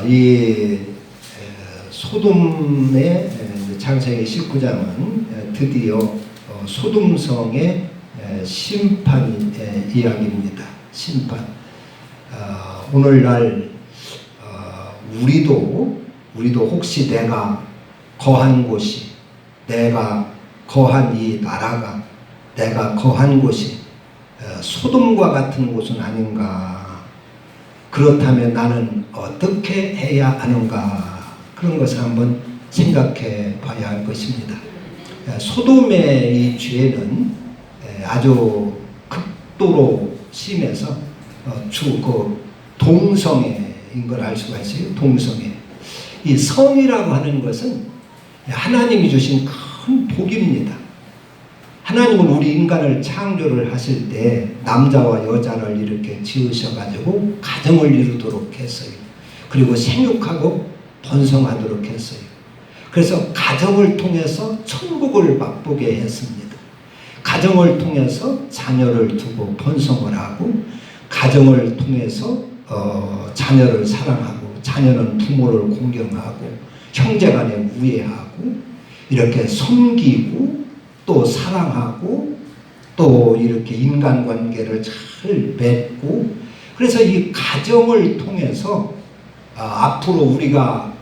이 소돔의 창세기 19장은 드디어 소돔성의 심판 이야기입니다. 심판. 오늘날 우리도 혹시 내가 거한 곳이, 내가 거한 이 나라가, 내가 거한 곳이 소돔과 같은 곳은 아닌가? 그렇다면 나는 어떻게 해야 하는가? 그런 것을 한번 생각해 봐야 할 것입니다. 소돔의 이 죄는 아주 극도로 심해서 동성애인 걸 알 수가 있어요. 동성애. 이 성이라고 하는 것은 하나님이 주신 큰 복입니다. 하나님은 우리 인간을 창조를 하실 때 남자와 여자를 이렇게 지으셔가지고 가정을 이루도록 했어요. 그리고 생육하고 번성하도록 했어요. 그래서 가정을 통해서 천국을 맛보게 했습니다. 가정을 통해서 자녀를 두고 번성을 하고, 가정을 통해서 자녀를 사랑하고, 자녀는 부모를 공경하고, 형제간에 우애하고, 이렇게 섬기고 또 사랑하고 또 이렇게 인간관계를 잘 맺고, 그래서 이 가정을 통해서 앞으로 우리가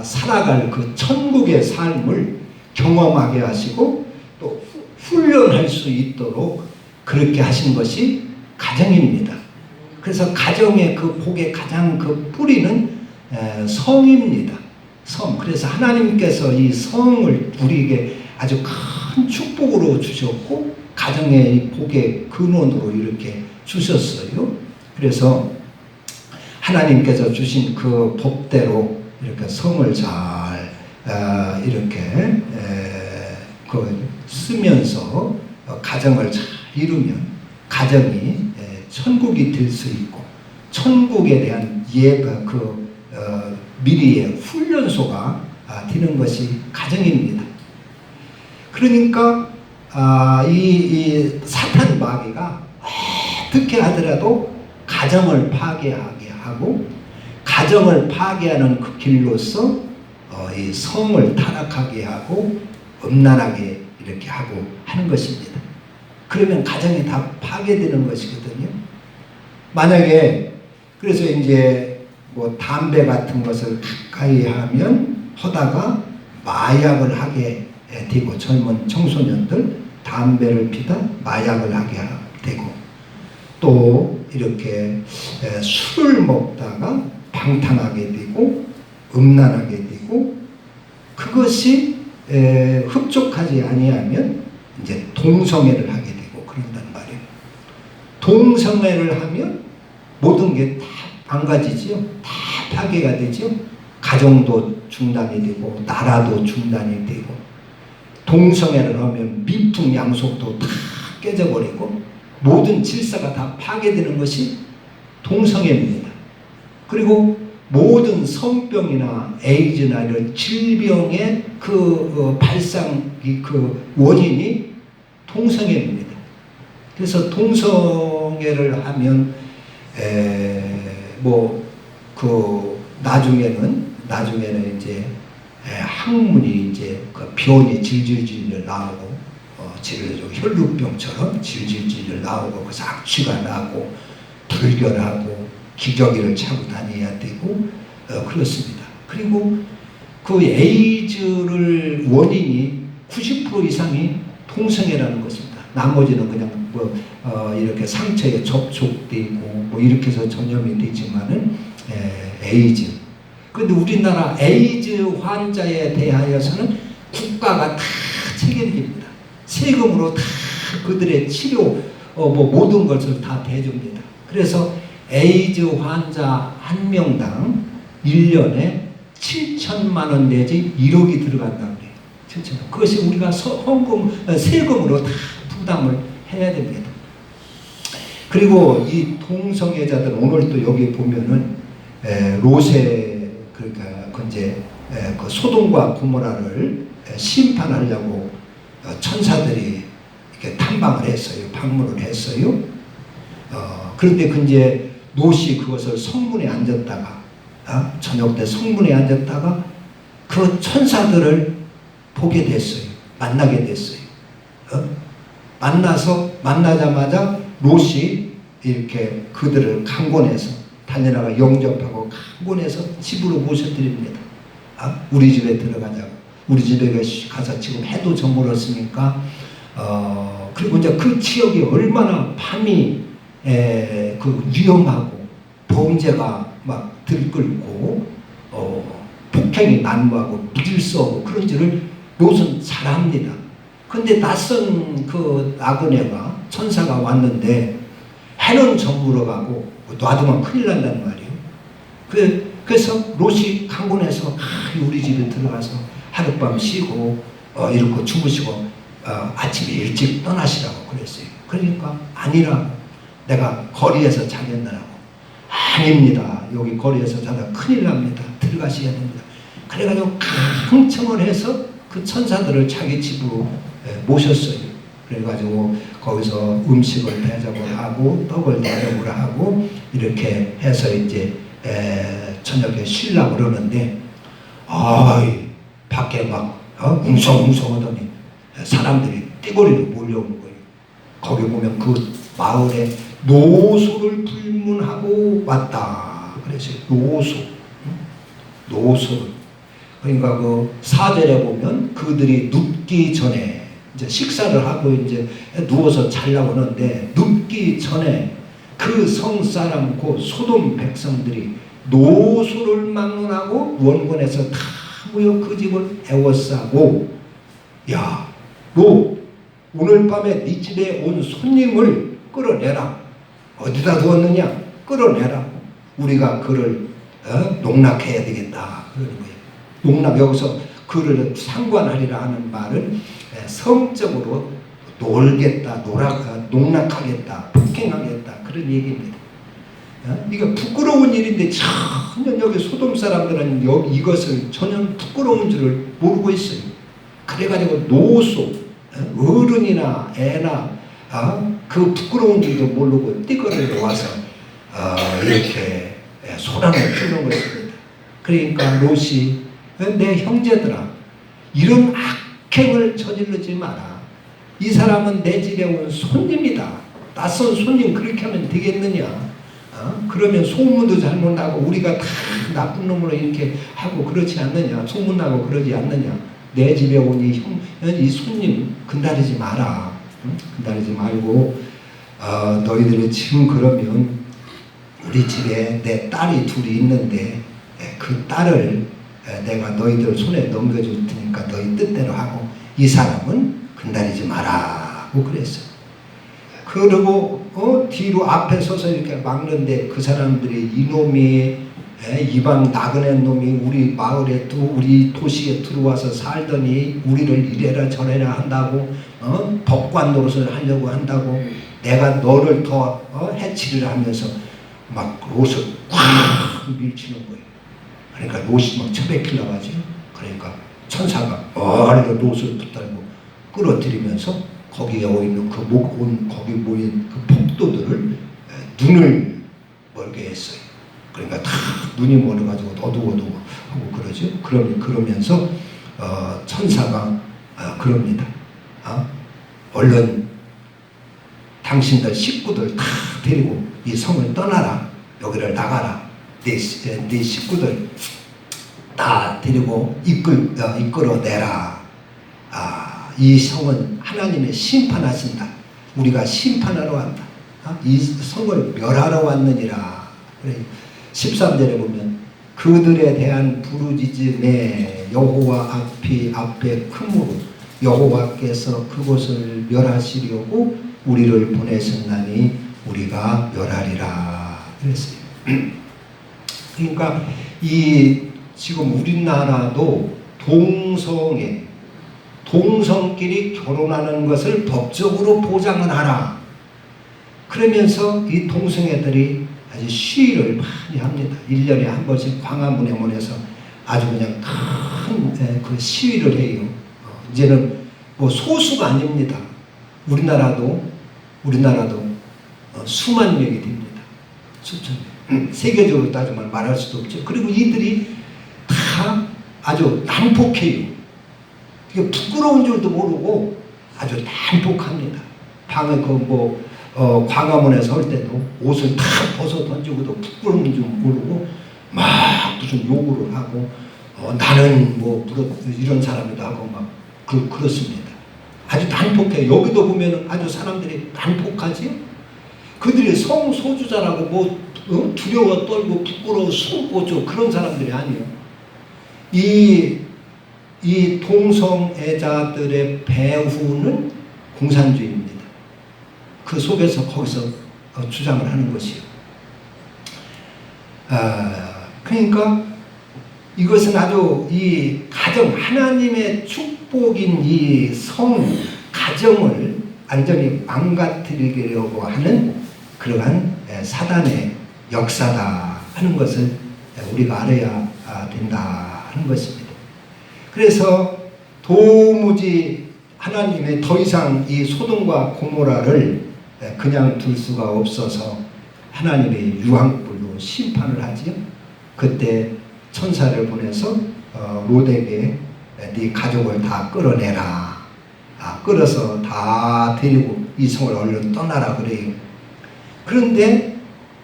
살아갈 그 천국의 삶을 경험하게 하시고 또 훈련할 수 있도록 그렇게 하신 것이 가정입니다. 그래서 가정의 그 복의 가장 그 뿌리는 성입니다. 성. 그래서 하나님께서 이 성을 우리에게 아주 큰 축복으로 주셨고 가정의 복의 근원으로 이렇게 주셨어요. 그래서 하나님께서 주신 그 복대로 이렇게 성을 잘 이렇게 쓰면서 가정을 잘 이루면 가정이 천국이 될 수 있고, 천국에 대한 미리의 훈련소가 되는 것이 가정입니다. 그러니까 이 사탄 마귀가 어떻게 하더라도 가정을 파괴하게 하고, 가정을 파괴하는 그 길로서 이 성을 타락하게 하고 음란하게 이렇게 하고 하는 것입니다. 그러면 가정이 다 파괴되는 것이거든요. 만약에 그래서 이제 뭐 담배 같은 것을 가까이 하다가 마약을 하게 되고, 젊은 청소년들 담배를 피다 마약을 하게 되고, 또 이렇게 술을 먹다가 방탕하게 되고 음란하게 되고, 그것이 흡족하지 아니하면 이제 동성애를 하게 되고 그런단 말이에요. 동성애를 하면 모든 게 다 망가지지요. 다 파괴가 되죠. 가정도 중단이 되고 나라도 중단이 되고, 동성애를 하면 미풍양속도 다 깨져버리고 모든 질서가 다 파괴되는 것이 동성애입니다. 그리고 모든 성병이나 에이즈나 이런 질병의 발상이 원인이 동성애입니다. 그래서 동성애를 하면 나중에는 이제 항문이 이제 변이 질질질 나오고, 혈루병처럼 질질질 나오고, 그래서 악취가 나고 불결하고 기저귀를 차고 다녀야 되고 그렇습니다. 그리고 그 에이즈를 원인이 90% 이상이 동성애라는 것입니다. 나머지는 그냥 이렇게 상처에 접촉되고 이렇게 해서 전염이 되지만은 에이즈. 그런데 우리나라 에이즈 환자에 대하여서는 국가가 다 책임집니다. 세금으로 다 그들의 치료 모든 것을 다 대줍니다. 그래서 에이즈 환자 한 명당 1년에 7천만 원 내지 1억이 들어간다고 그래요. 7천만. 그것이 우리가 세금으로 다 부담을 해야 됩니다. 그리고 이 동성애자들은 오늘 또 여기 보면은 로세, 그러니까 그 소돔과 고모라를 심판하려고 천사들이 이렇게 탐방을 했어요. 방문을 했어요. 그런데 이제 롯이 그것을 성문에 앉았다가 저녁 때 성문에 앉았다가 그 천사들을 보게 됐어요. 만나게 됐어요. 만나자마자 롯이 이렇게 그들을 강권해서 달려나가 영접하고 강권해서 집으로 모셔드립니다. 우리 집에 들어가자고. 우리 집에 가서 지금 해도 저물었으니까 그리고 이제 그 지역이 얼마나 밤이 그 위험하고 범죄가 막 들끓고 폭행이 난무하고 무질서하고 그런지를 롯은 잘 압니다. 근데 낯선 그 나그네가 천사가 왔는데 해는 저물어가고 놔두면 큰일 난단 말이에요. 그래서 롯이 강권해서 우리 집에 들어가서 하룻밤 쉬고 이렇게 주무시고 아침에 일찍 떠나시라고 그랬어요. 그러니까 아니라고. 내가 거리에서 자겠느라고. 아닙니다. 여기 거리에서 자다 큰일 납니다. 들어가셔야 됩니다. 그래가지고 강청을 해서 그 천사들을 자기 집으로 모셨어요. 그래가지고 거기서 음식을 대접을 하고 떡을 대접을 하고 이렇게 해서 이제 저녁에 쉬려고 그러는데 밖에 막 웅성웅성하더니 사람들이 띠고리로 몰려오는 거예요. 거기 보면 그 마을에 노소를 불문하고 왔다 그랬어요. 노소. 그러니까 그 4절에 보면 그들이 눕기 전에 이제 식사를 하고 이제 누워서 자려고 하는데 눕기 전에 그 성사람 곧 소돔 백성들이 노소를 막론하고 원군에서 다 모여 그 집을 에워싸고 야, 너 오늘 밤에 네 집에 온 손님을 끌어내라. 어디다 두었느냐? 끌어내라. 우리가 그를 농락해야 되겠다. 그러는 거예요. 농락, 여기서 그를 상관하리라 하는 말은 성적으로 놀겠다, 농락하겠다, 폭행하겠다 그런 얘기입니다. 이거 부끄러운 일인데 전혀 여기 소돔 사람들은 이것을 전혀 부끄러운 줄을 모르고 있어요. 그래가지고 노소, 어른이나 애나 그 부끄러운 줄도 모르고 띠거를 놓아서 이렇게 소란을 피우는 것입니다. 그러니까 롯이 내 형제들아 이런 악행을 저지르지 마라. 이 사람은 내 집에 온 손님이다. 낯선 손님 그렇게 하면 되겠느냐. 그러면 소문도 잘못 나고 우리가 다 나쁜 놈으로 이렇게 하고 그렇지 않느냐. 소문나고 그러지 않느냐. 내 집에 온 이 손님 건드리지 마라. 건드리지 말고 너희들이 지금 그러면 우리 집에 내 딸이 둘이 있는데 그 딸을 내가 너희들 손에 넘겨줄 테니까 너희 뜻대로 하고 이 사람은 건드리지 마라고 그랬어요. 그리고 뒤로 앞에 서서 이렇게 막는데 그 사람들이 이놈이 이방 나그네 놈이 우리 마을에 우리 도시에 들어와서 살더니 우리를 이래라 저래라 한다고 법관 노릇을 하려고 한다고 내가 너를 더 해치리라 하면서 막 롯을 꽉 밀치는 거예요. 그러니까 롯이 막 처박히려고 하죠. 그러니까 천사가 머리로 롯을 붙들고 끌어들이면서 거기에 있는 거기 모인 그 폭도들을 눈을 멀게 했어요. 그러니까 다 눈이 멀어가지고 어두워두고 하고 그러죠. 그러면서 천사가 그럽니다. 얼른 당신들 식구들 다 데리고 이 성을 떠나라. 여기를 나가라. 네 식구들 다 데리고 이끌어내라. 이 성은 하나님의 심판하신다. 우리가 심판하러 왔다. 이 성을 멸하러 왔느니라. 13절에 보면 그들에 대한 부르짖음에 여호와 앞에 크므로 여호와께서 그곳을 멸하시려고 우리를 보내셨나니 우리가 멸하리라 그랬어요. 그러니까 이 지금 우리나라도 동성끼리 결혼하는 것을 법적으로 보장을 하라. 그러면서 이 동성애들이 아주 시위를 많이 합니다. 1년에 한 번씩 광화문에서 아주 그냥 큰 그 시위를 해요. 이제는 뭐 소수가 아닙니다. 우리나라도 수만 명이 됩니다. 수천 명. 세계적으로 따지면 말할 수도 없죠. 그리고 이들이 다 아주 난폭해요. 이게 부끄러운 줄도 모르고 아주 난폭합니다. 방에 광화문에서 할 때도 옷을 다 벗어 던지고도 부끄러운 줄 모르고 막 무슨 요구를 하고 나는 이런 사람이다 하고 막 그렇습니다. 아주 난폭해요. 여기도 보면은 아주 사람들이 난폭하지요. 그들이 성소주자라고 두려워 떨고 부끄러워 숨고죠. 그런 사람들이 아니에요. 이 동성애자들의 배후는 공산주의입니다. 그 속에서 거기서 주장을 하는 것이요. 그러니까 이것은 아주 이 가정, 하나님의 축복인 이 가정을 완전히 망가뜨리려고 하는 그러한 사단의 역사다 하는 것을 우리가 알아야 된다 하는 것입니다. 그래서 도무지 하나님의 더 이상 이 소돔과 고모라를 그냥 둘 수가 없어서 하나님의 유황불로 심판을 하지요. 그때 천사를 보내서 롯에게 네 가족을 다 끌어내라. 끌어서 다 데리고 이 성을 얼른 떠나라 그래요. 그런데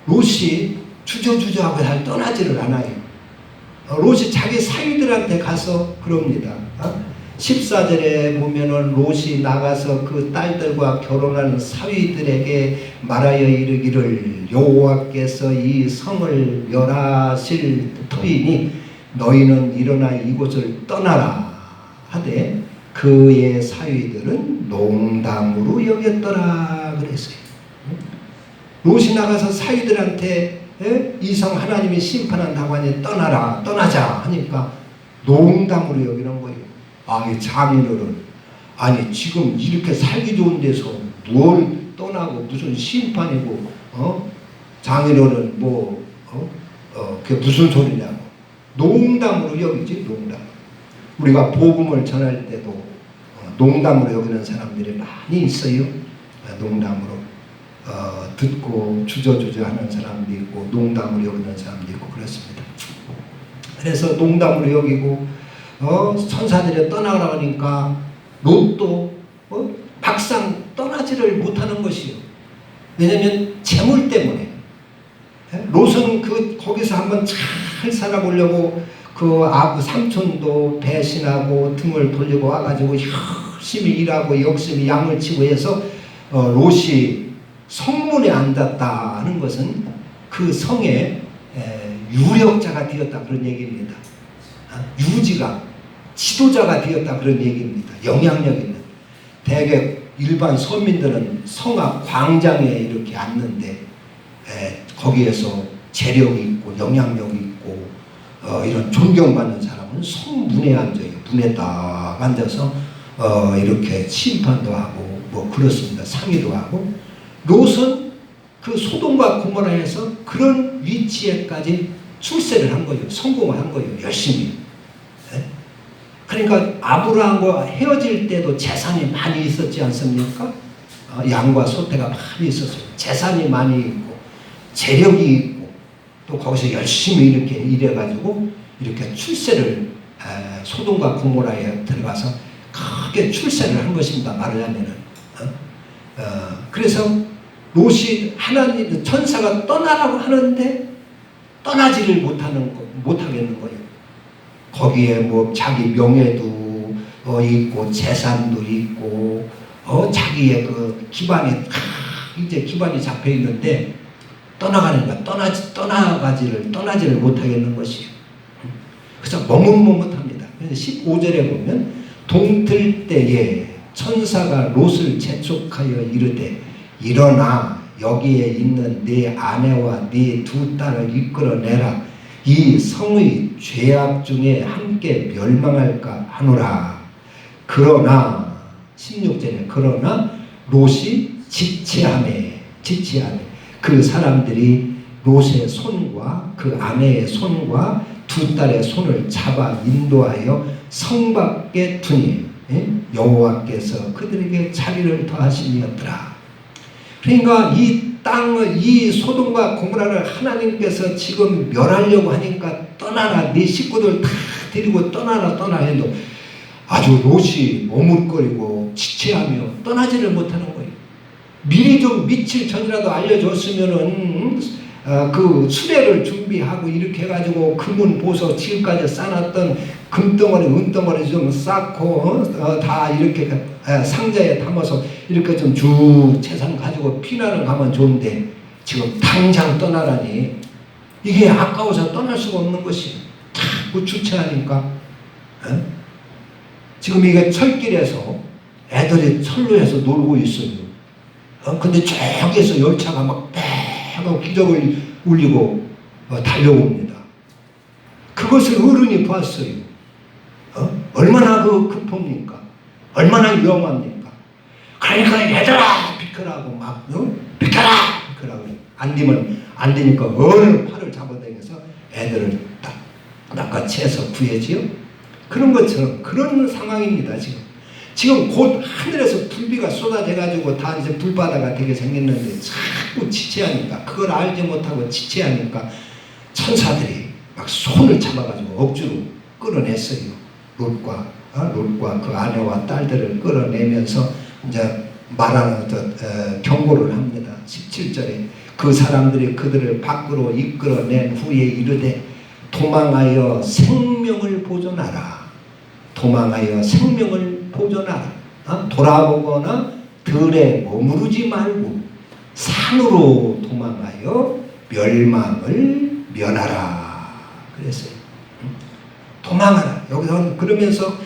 롯이 주저주저하고 잘 떠나지를 않아요. 롯이 자기 사위들한테 가서 그럽니다. 14절에 보면은 롯이 나가서 그 딸들과 결혼한 사위들에게 말하여 이르기를 여호와께서 이 성을 멸하실 터이니 너희는 일어나 이곳을 떠나라 하되 그의 사위들은 농담으로 여겼더라 그랬어요. 롯이 나가서 사위들한테 이 성 하나님이 심판한다고 하니 떠나자 하니까 농담으로 여기는 거예요. 이 장인어른, 아니 지금 이렇게 살기 좋은 데서 뭘 떠나고 무슨 심판이고 장인어른 그게 무슨 소리냐고 농담으로 여기지. 농담. 우리가 복음을 전할 때도 농담으로 여기는 사람들이 많이 있어요. 농담으로 듣고 주저주저 하는 사람도 있고 농담으로 여기는 사람도 있고 그렇습니다. 그래서 농담으로 여기고 천사들이 떠나라고 하니까 롯도 막상 떠나지를 못하는 것이요. 왜냐하면 재물 때문에. 롯은 거기서 한번 잘 살아보려고 그 삼촌도 배신하고 등을 돌리고 와가지고 열심히 일하고 열심히 양을 치고 해서 롯이 성문에 앉았다는 것은 그 성의 유력자가 되었다 그런 얘기입니다. 유지가 지도자가 되었다 그런 얘기입니다. 영향력 있는. 대개 일반 서민들은 성 앞 광장에 이렇게 앉는데 거기에서 재력이 있고 영향력이 있고 이런 존경받는 사람은 성문에 앉아요. 문에 딱 앉아서 이렇게 심판도 하고 그렇습니다. 상의도 하고. 롯은 그 소돔과 고모라에서 그런 위치에까지 출세를 한 거예요. 성공을 한 거예요. 열심히. 그러니까 아브라함과 헤어질 때도 재산이 많이 있었지 않습니까? 양과 소떼가 많이 있었어요. 재산이 많이 있고 재력이 있고 또 거기서 열심히 이렇게 일해가지고 이렇게 출세를 소돔과 고모라에 들어가서 크게 출세를 한 것입니다. 말하자면은. 그래서 롯이 하나님 천사가 떠나라고 하는데 떠나지를 못하겠는 거예요. 거기에 자기 명예도 있고 재산도 있고 자기의 그 기반이 이제 기반이 잡혀 있는데 떠나가는 거야. 떠나지를 못하겠는 것이에요. 그래서 머뭇머뭇합니다. 그래서 15절에 보면 동틀 때에 천사가 롯을 재촉하여 이르되 일어나 여기에 있는 네 아내와 네 두 딸을 이끌어내라. 이 성의 죄악 중에 함께 멸망할까 하노라. 그러나 16절에 그러나 롯이 지체하네. 그 사람들이 롯의 손과 그 아내의 손과 두 딸의 손을 잡아 인도하여 성 밖에 두니 여호와께서 그들에게 자비를 더하심이었더라. 그러니까 이 땅을 이 소돔과 고모라를 하나님께서 지금 멸하려고 하니까 떠나라, 네 식구들 다 데리고 떠나라 해도 아주 롯이 머뭇거리고 지체하며 떠나지를 못하는 거예요. 미리 좀 며칠 전이라도 알려줬으면은 그 수레를 준비하고 이렇게 해가지고 금은 보석 지금까지 쌓아놨던 금덩어리 은덩어리 좀 쌓고 다 이렇게 상자에 담아서 이렇게 좀 쭉 재산 가지고 피난을 가면 좋은데 지금 당장 떠나라니 이게 아까워서 떠날 수가 없는 것이 자꾸 주체하니까 지금 이게 철길에서 애들이 철로에서 놀고 있어요. 근데 저기에서 열차가 막 하고 기적을 울리고 달려옵니다. 그것을 어른이 봤어요. 얼마나 급합니까? 얼마나 위험합니까? 그러니까 얘들아 비켜라고 막 비켜라 비켜라고 안 되면 안 되니까 어른 팔을 잡아당겨서 애들을 딱 낚아채서 구해지요. 그런 것처럼 그런 상황입니다. 지금 곧 하늘에서 불비가 쏟아져가지고 다 이제 불바다가 되게 생겼는데 자꾸 지체하니까 그걸 알지 못하고 지체하니까 천사들이 막 손을 잡아가지고 억지로 끌어냈어요. 롯과 그 아내와 딸들을 끌어내면서 이제 말하는 경고를 합니다. 17절에 그 사람들이 그들을 밖으로 이끌어낸 후에 이르되 도망하여 생명을 보존하라. 도망하여 생명을 보존하라. 돌아보거나 들에 머무르지 말고 산으로 도망하여 멸망을 면하라. 그랬어요. 도망하라. 여기서 그러면서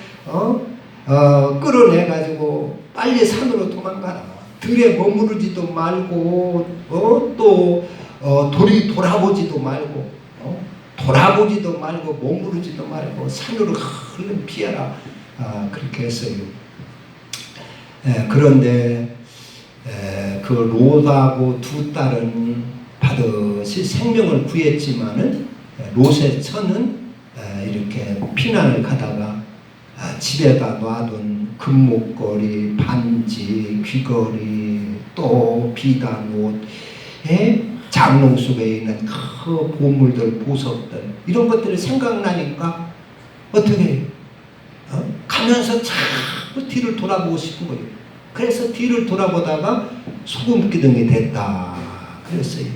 끌어내가지고 빨리 산으로 도망가라. 들에 머무르지도 말고 또 돌아보지도 말고 돌아보지도 말고 머무르지도 말고 산으로 얼른 피하라. 그렇게 했어요. 그런데 그 롯하고 두 딸은 반드시 생명을 구했지만은 롯의 처는 이렇게 피난을 가다가 집에다 놔둔 금목걸이, 반지, 귀걸이, 또 비단 옷, 장롱 속에 있는 그 보물들, 보석들 이런 것들이 생각나니까 어떻게 해요? 가면서 자꾸 뒤를 돌아보고 싶은 거예요. 그래서 뒤를 돌아보다가 소금기둥이 됐다 그랬어요.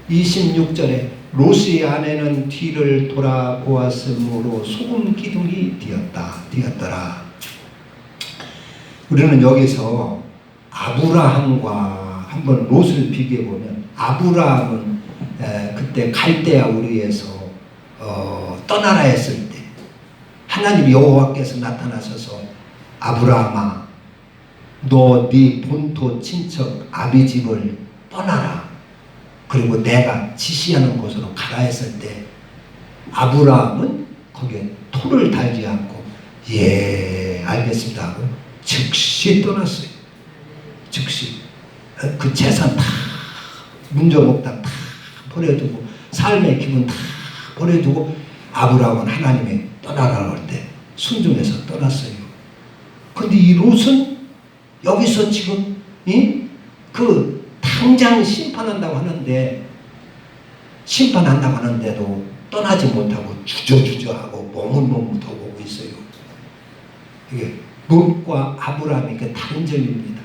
26절에 롯의 아내는 뒤를 돌아보았으므로 소금기둥이 되었더라. 우리는 여기서 아브라함과 한번 롯을 비교해보면 아브라함은 그때 갈대아 우리에서 떠나라 했을 때 하나님 여호와께서 나타나셔서 아브라함아 너 네 본토 친척 아비 집을 떠나라. 그리고 내가 지시하는 곳으로 가라 했을 때 아브라함은 거기에 토를 달지 않고 예 알겠습니다 하고 즉시 떠났어요. 즉시 그 재산 다 문정옥당 다 버려두고 삶의 기분 다 버려두고 아브라함은 하나님의 떠나라고 할 때 순종해서 떠났어요. 근데 이 롯은 여기서 지금 그 당장 심판한다고 하는데도 떠나지 못하고 주저주저하고 머뭇머뭇하고 오고 있어요. 이게 롯과 아브라함이 그 다른 점입니다.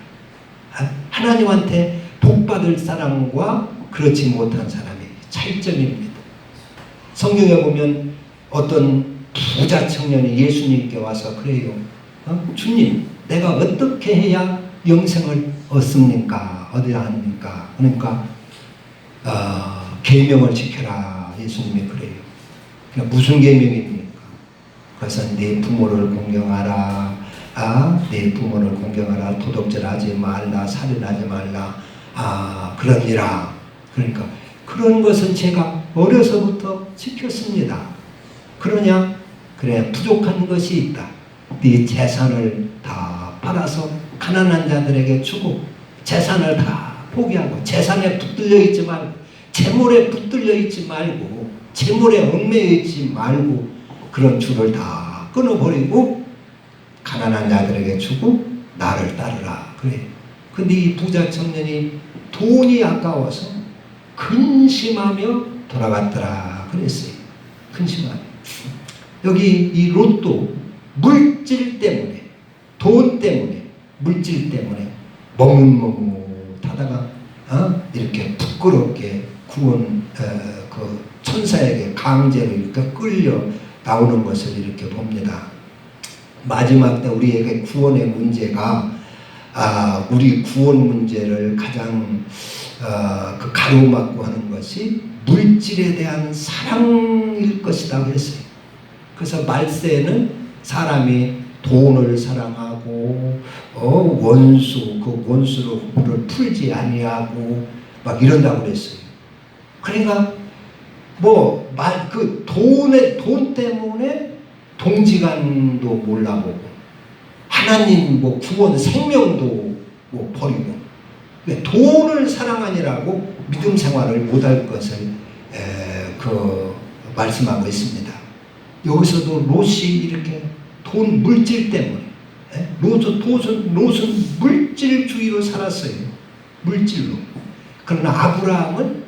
하나님한테 복받을 사람과 그렇지 못한 사람의 차이점입니다. 성경에 보면 어떤 부자 청년이 예수님께 와서 그래요. 주님, 내가 어떻게 해야 영생을 얻습니까? 얻어야 합니까? 그러니까 계명을 지켜라. 예수님이 그래요. 그러니까 무슨 계명입니까? 그래서 네 부모를 공경하라. 네 부모를 공경하라. 도둑질하지 말라. 살인하지 말라. 그러니라. 그러니까 그런 것은 제가 어려서부터 지켰습니다. 그러냐? 그래 부족한 것이 있다. 네 재산을 다 팔아서 가난한 자들에게 주고 재산을 다 포기하고 재산에 붙들려 있지 말고 재물에 붙들려 있지 말고 재물에 얽매여 있지 말고 그런 줄을 다 끊어버리고 가난한 자들에게 주고 나를 따르라. 그래. 근데 이 부자 청년이 돈이 아까워서 근심하며 돌아갔더라 그랬어요. 근심하며. 여기 이 롯도 물질 때문에, 돈 때문에, 물질 때문에 머뭇머뭇하다가 이렇게 부끄럽게 구원 그 천사에게 강제로 이렇게 끌려 나오는 것을 이렇게 봅니다. 마지막 때 우리에게 구원의 문제가 우리 구원 문제를 가장 그 가로막고 하는 것이 물질에 대한 사랑일 것이다 그랬어요. 그래서 말세는 사람이 돈을 사랑하고 그 원수를 풀지 아니하고 막 이런다고 그랬어요. 그러니까 돈 때문에 동지간도 몰라보고 하나님 구원 생명도 버리고 돈을 사랑하니라고 믿음 생활을 못할 것을 말씀하고 있습니다. 여기서도 롯이 이렇게 돈 물질 때문에 롯은 물질주의로 살았어요. 물질로. 그러나 아브라함은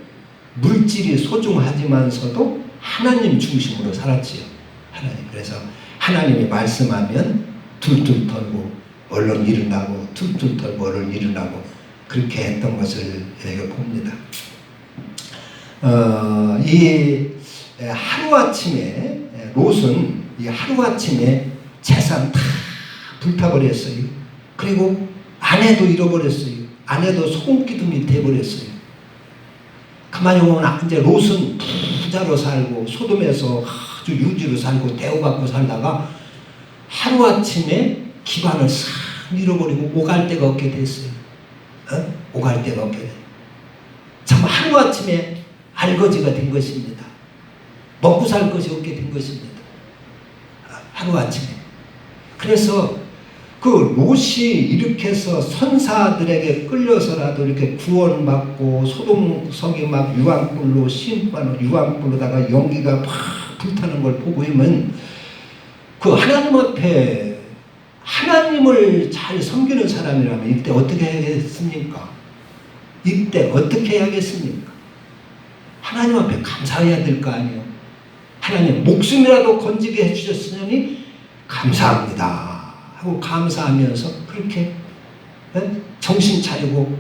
물질이 소중하지만서도 하나님 중심으로 살았지요. 하나님. 그래서 하나님이 말씀하면 툴툴 털고 얼른 일어나고 툴툴 털고 얼른 일어나고 그렇게 했던 것을 봅니다. 이 하루아침에 롯은 이 하루아침에 재산 다 불타버렸어요. 그리고 아내도 잃어버렸어요. 아내도 소금기둥이 돼버렸어요. 가만히 보면 이제 롯은 부자로 살고 소돔에서 아주 유지로 살고 대우받고 살다가 하루아침에 기반을 싹 잃어버리고 오갈 데가 없게 됐어요. 오갈 데가 없게 됐어요. 참 하루아침에 알거지가 된 것입니다. 먹고 살 것이 없게 된 것입니다. 하루아침에. 그래서 그 롯이 이렇게 해서 선사들에게 끌려서라도 이렇게 구원받고 소돔성이 막 유황불로 심판을 유황불로다가 연기가 막 불타는 걸 보고 있으면 그 하나님 앞에 하나님을 잘 섬기는 사람이라면 이때 어떻게 해야겠습니까? 이때 어떻게 해야겠습니까? 하나님 앞에 감사해야 될 거 아니에요. 하나님 목숨이라도 건지게 해주셨으니 감사합니다 하고 감사하면서 그렇게 정신 차리고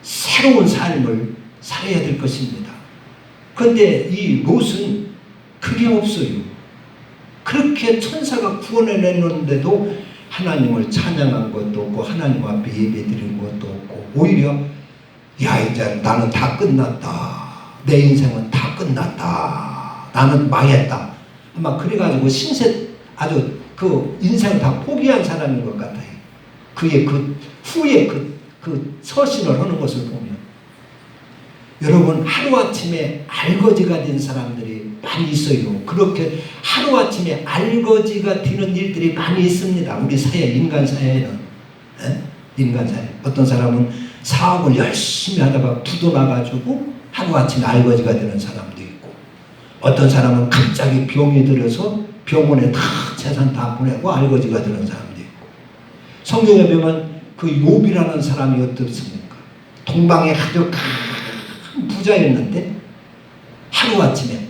새로운 삶을 살아야 될 것입니다. 그런데 이 롯은 그게 없어요. 그렇게 천사가 구원해냈는데도 하나님을 찬양한 것도 없고 하나님 앞에 예배드린 것도 없고 오히려 야 이제 나는 다 끝났다. 내 인생은 다 끝났다. 나는 망했다. 아마 그래가지고 아주 그 인생 다 포기한 사람인 것 같아요. 그의 그 후에 그 서신을 하는 것을 보면 여러분 하루아침에 알거지가 된 사람들이 많이 있어요. 그렇게 하루아침에 알거지가 되는 일들이 많이 있습니다. 우리 사회 인간 사회에는 인간 사회 어떤 사람은 사업을 열심히 하다가 부도 나가지고 하루아침에 알거지가 되는 사람도 있고 어떤 사람은 갑자기 병이 들어서 병원에 다 재산 다 보내고 알거지가 되는 사람도 있고 성경에 보면 그 욥이라는 사람이 어떻습니까? 동방에 아주 큰 부자였는데 하루아침에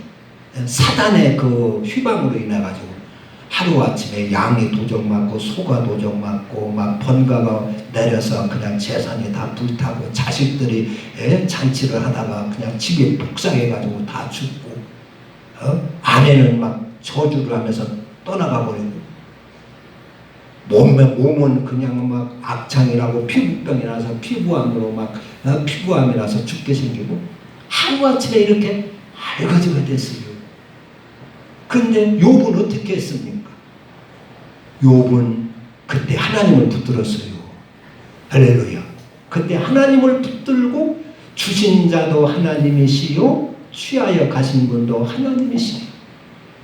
사단의 그 휘방으로 인해 가지고 하루아침에 양이 도적맞고 소가 도적맞고 막 번가가 내려서 그냥 재산이 다 불타고 자식들이 잔치를 하다가 그냥 집에 복상해 가지고 다 죽고 아내는 막 저주를 하면서 떠나가 버리고 몸은 그냥 막 악창이라고 피부병이라서 피부암으로 막 피부암이라서 죽게 생기고 하루아침에 이렇게 알거지가 됐어요. 그런데 욥은 어떻게 했습니까? 욥은 그때 하나님을 붙들었어요. 할렐루야. 그때 하나님을 붙들고 주신 자도 하나님이시요 취하여 가신 분도 하나님이시요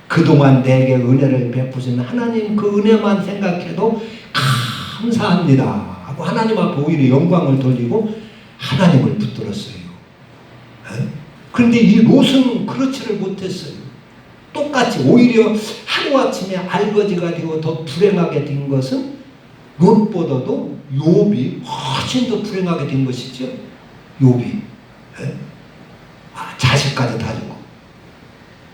그동안 내게 은혜를 베푸신 하나님 그 은혜만 생각해도 감사합니다 하고 하나님 앞에 오히려 영광을 돌리고 하나님을 붙들었어요. 그런데 이 롯은 그렇지를 못했어요. 똑같이 오히려 하루아침에 알거지가 되고 더 불행하게 된 것은 롯보다도 욥이 훨씬 더 불행하게 된 것이죠. 욥이. 예? 자식까지 다 주고.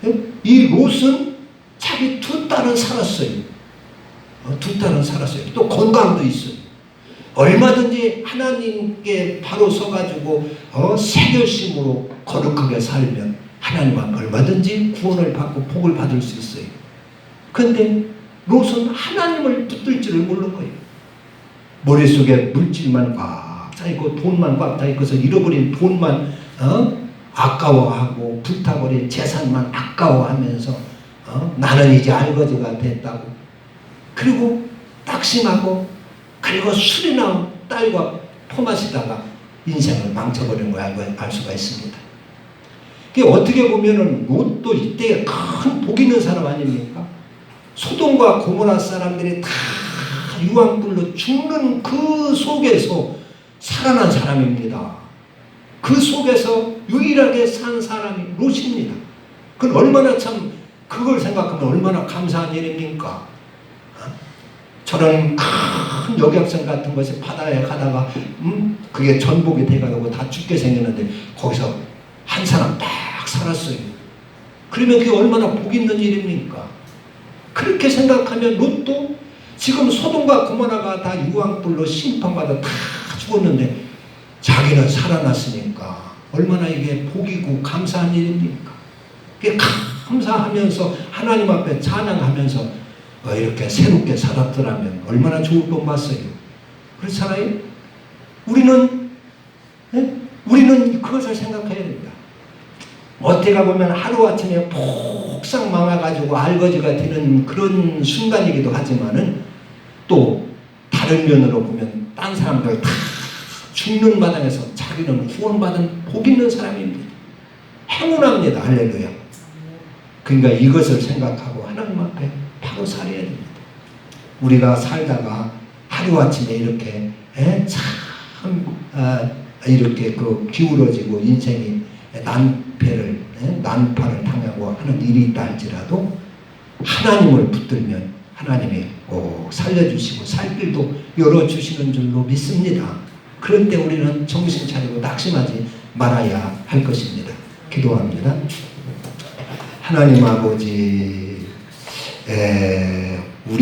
예? 이 롯은 자기 두 딸은 살았어요. 두 딸은 살았어요. 또 건강도 있어요. 얼마든지 하나님께 바로 서가지고 새 결심으로 거룩하게 살면 하나님 앞에 얼마든지 구원을 받고 복을 받을 수 있어요. 그런데 롯은 하나님을 붙들 줄을 모르는 거예요. 머릿속에 물질만 꽉 차있고 돈만 꽉 차있고서 잃어버린 돈만 아까워하고 불타버린 재산만 아까워하면서 나는 이제 알거지가 됐다고. 그리고 딱심하고 그리고 술이나 딸과 퍼마시다가 인생을 망쳐버린 걸 알 수가 있습니다. 어떻게 보면은 롯도 이때 큰 복 있는 사람 아닙니까? 소돔과 고모라 사람들이 다 유황불로 죽는 그 속에서 살아난 사람입니다. 그 속에서 유일하게 산 사람이 롯입니다. 그건 얼마나 참 그걸 생각하면 얼마나 감사한 일입니까? 저런 큰 여객선 같은 것이 바다에 가다가 그게 전복이 돼가지고 다 죽게 생겼는데 거기서 한 사람 딱 살았어요. 그러면 그게 얼마나 복 있는 일입니까? 그렇게 생각하면 롯도 지금 소돔과 고모라가 다 유황불로 심판받아 다 죽었는데 자기는 살아났으니까 얼마나 이게 복이고 감사한 일입니까? 그게 감사하면서 하나님 앞에 찬양하면서 이렇게 새롭게 살았더라면 얼마나 좋을 것 같아요. 그렇잖아요? 우리는 그것을 생각해야 됩니다. 어떻게 보면 하루아침에 폭삭 망해가지고 알거지가 되는 그런 순간이기도 하지만은 또 다른 면으로 보면 딴 사람들 다 죽는 마당에서 자기는 구원받은 복 있는 사람입니다. 행운합니다. 할렐루야. 그러니까 이것을 생각하고 하나님 앞에 바로 살아야 됩니다. 우리가 살다가 하루아침에 이렇게 이렇게 기울어지고 인생이 난파를 당하고 하는 일이 있다 할지라도 하나님을 붙들면 하나님이 꼭 살려주시고 살 길도 열어주시는 줄로 믿습니다. 그런 때 우리는 정신 차리고 낙심하지 말아야 할 것입니다. 기도합니다. 하나님 아버지